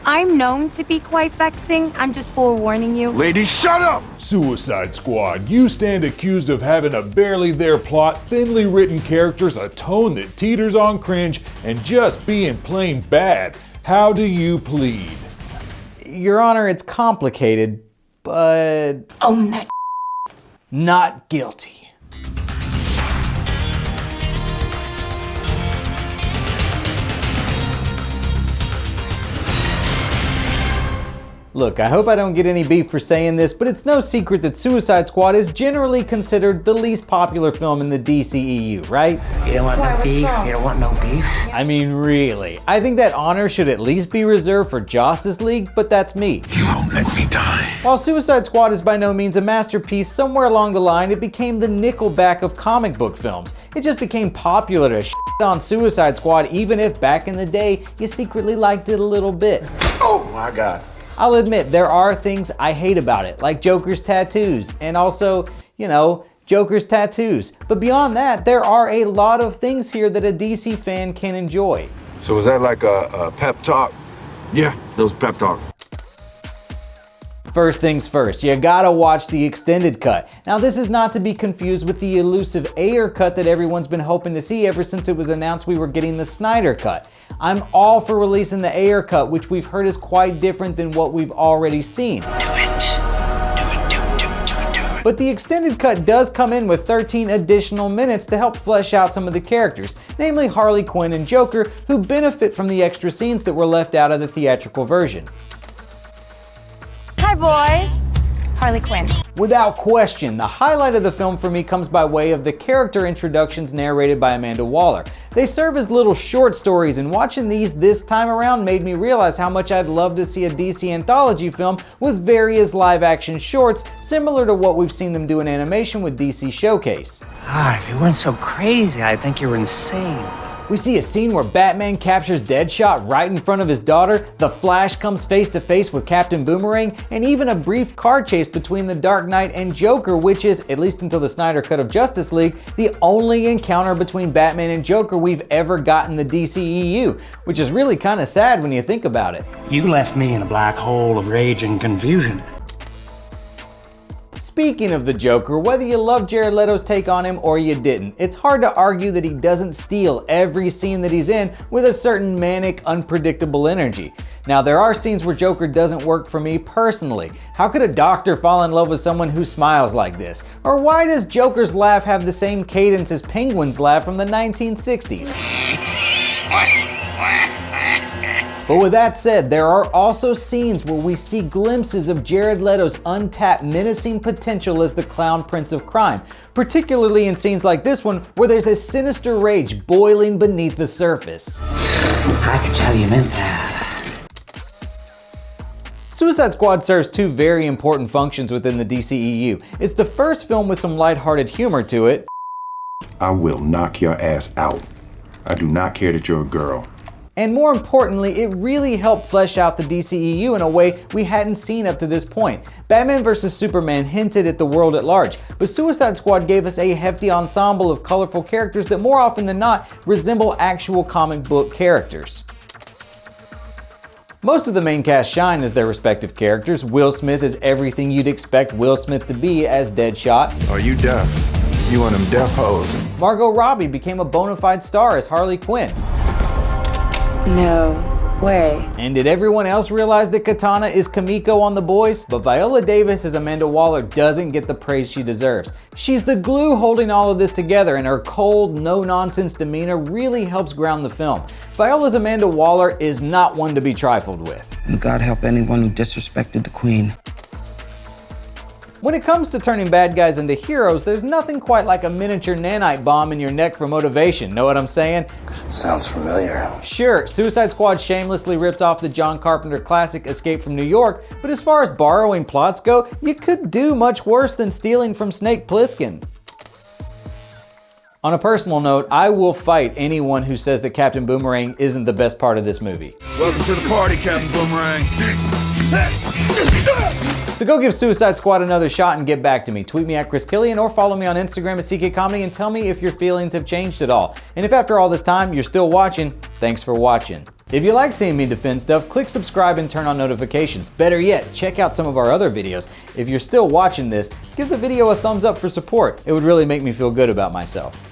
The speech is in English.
I'm known to be quite vexing. I'm just forewarning you. Lady, shut up! Suicide Squad, you stand accused of having a barely there plot, thinly written characters, a tone that teeters on cringe, and just being plain bad. How do you plead? Your Honor, it's complicated, but... Own that. Not guilty. Look, I hope I don't get any beef for saying this, but it's no secret that Suicide Squad is generally considered the least popular film in the DCEU, right? You don't want no beef? You don't want no beef? I mean, really. I think that honor should at least be reserved for Justice League, but that's me. You won't let me die. While Suicide Squad is by no means a masterpiece, somewhere along the line it became the Nickelback of comic book films. It just became popular to shit on Suicide Squad, even if back in the day you secretly liked it a little bit. Oh my God. I'll admit, there are things I hate about it, like Joker's tattoos, and also, you know, Joker's tattoos. But beyond that, there are a lot of things here that a DC fan can enjoy. So is that like a pep talk? Yeah, those pep talk. First things first, you gotta watch the extended cut. Now this is not to be confused with the elusive Ayer cut that everyone's been hoping to see ever since it was announced we were getting the Snyder cut. I'm all for releasing the Ayer cut, which we've heard is quite different than what we've already seen. But the extended cut does come in with 13 additional minutes to help flesh out some of the characters, namely Harley Quinn and Joker, who benefit from the extra scenes that were left out of the theatrical version. Hi, boys. Harley Quinn. Without question, the highlight of the film for me comes by way of the character introductions narrated by Amanda Waller. They serve as little short stories, and watching these this time around made me realize how much I'd love to see a DC anthology film with various live-action shorts, similar to what we've seen them do in animation with DC Showcase. If you weren't so crazy, I'd think you were insane. We see a scene where Batman captures Deadshot right in front of his daughter, the Flash comes face to face with Captain Boomerang, and even a brief car chase between the Dark Knight and Joker, which is, at least until the Snyder Cut of Justice League, the only encounter between Batman and Joker we've ever gotten in the DCEU, which is really kind of sad when you think about it. You left me in a black hole of rage and confusion. Speaking of the Joker, whether you love Jared Leto's take on him or you didn't, it's hard to argue that he doesn't steal every scene that he's in with a certain manic, unpredictable energy. Now, there are scenes where Joker doesn't work for me personally. How could a doctor fall in love with someone who smiles like this? Or why does Joker's laugh have the same cadence as Penguin's laugh from the 1960s? But with that said, there are also scenes where we see glimpses of Jared Leto's untapped menacing potential as the clown prince of crime, particularly in scenes like this one where there's a sinister rage boiling beneath the surface. I could tell you meant that. Suicide Squad serves two very important functions within the DCEU. It's the first film with some lighthearted humor to it. I will knock your ass out. I do not care that you're a girl. And more importantly, it really helped flesh out the DCEU in a way we hadn't seen up to this point. Batman vs. Superman hinted at the world at large, but Suicide Squad gave us a hefty ensemble of colorful characters that more often than not resemble actual comic book characters. Most of the main cast shine as their respective characters. Will Smith is everything you'd expect Will Smith to be as Deadshot. Are you deaf? You one of them deaf hoes. Margot Robbie became a bona fide star as Harley Quinn. No way. And did everyone else realize that Katana is Kamiko on The Boys? But Viola Davis as Amanda Waller doesn't get the praise she deserves. She's the glue holding all of this together, and her cold, no-nonsense demeanor really helps ground the film. Viola's Amanda Waller is not one to be trifled with. And God help anyone who disrespected the Queen. When it comes to turning bad guys into heroes, there's nothing quite like a miniature nanite bomb in your neck for motivation, know what I'm saying? Sounds familiar. Sure, Suicide Squad shamelessly rips off the John Carpenter classic Escape from New York, but as far as borrowing plots go, you could do much worse than stealing from Snake Plissken. On a personal note, I will fight anyone who says that Captain Boomerang isn't the best part of this movie. Welcome to the party, Captain Boomerang. So go give Suicide Squad another shot and get back to me. Tweet me at Chris Killian or follow me on Instagram at CKComedy and tell me if your feelings have changed at all. And if after all this time you're still watching, thanks for watching. If you like seeing me defend stuff, click subscribe and turn on notifications. Better yet, check out some of our other videos. If you're still watching this, give the video a thumbs up for support. It would really make me feel good about myself.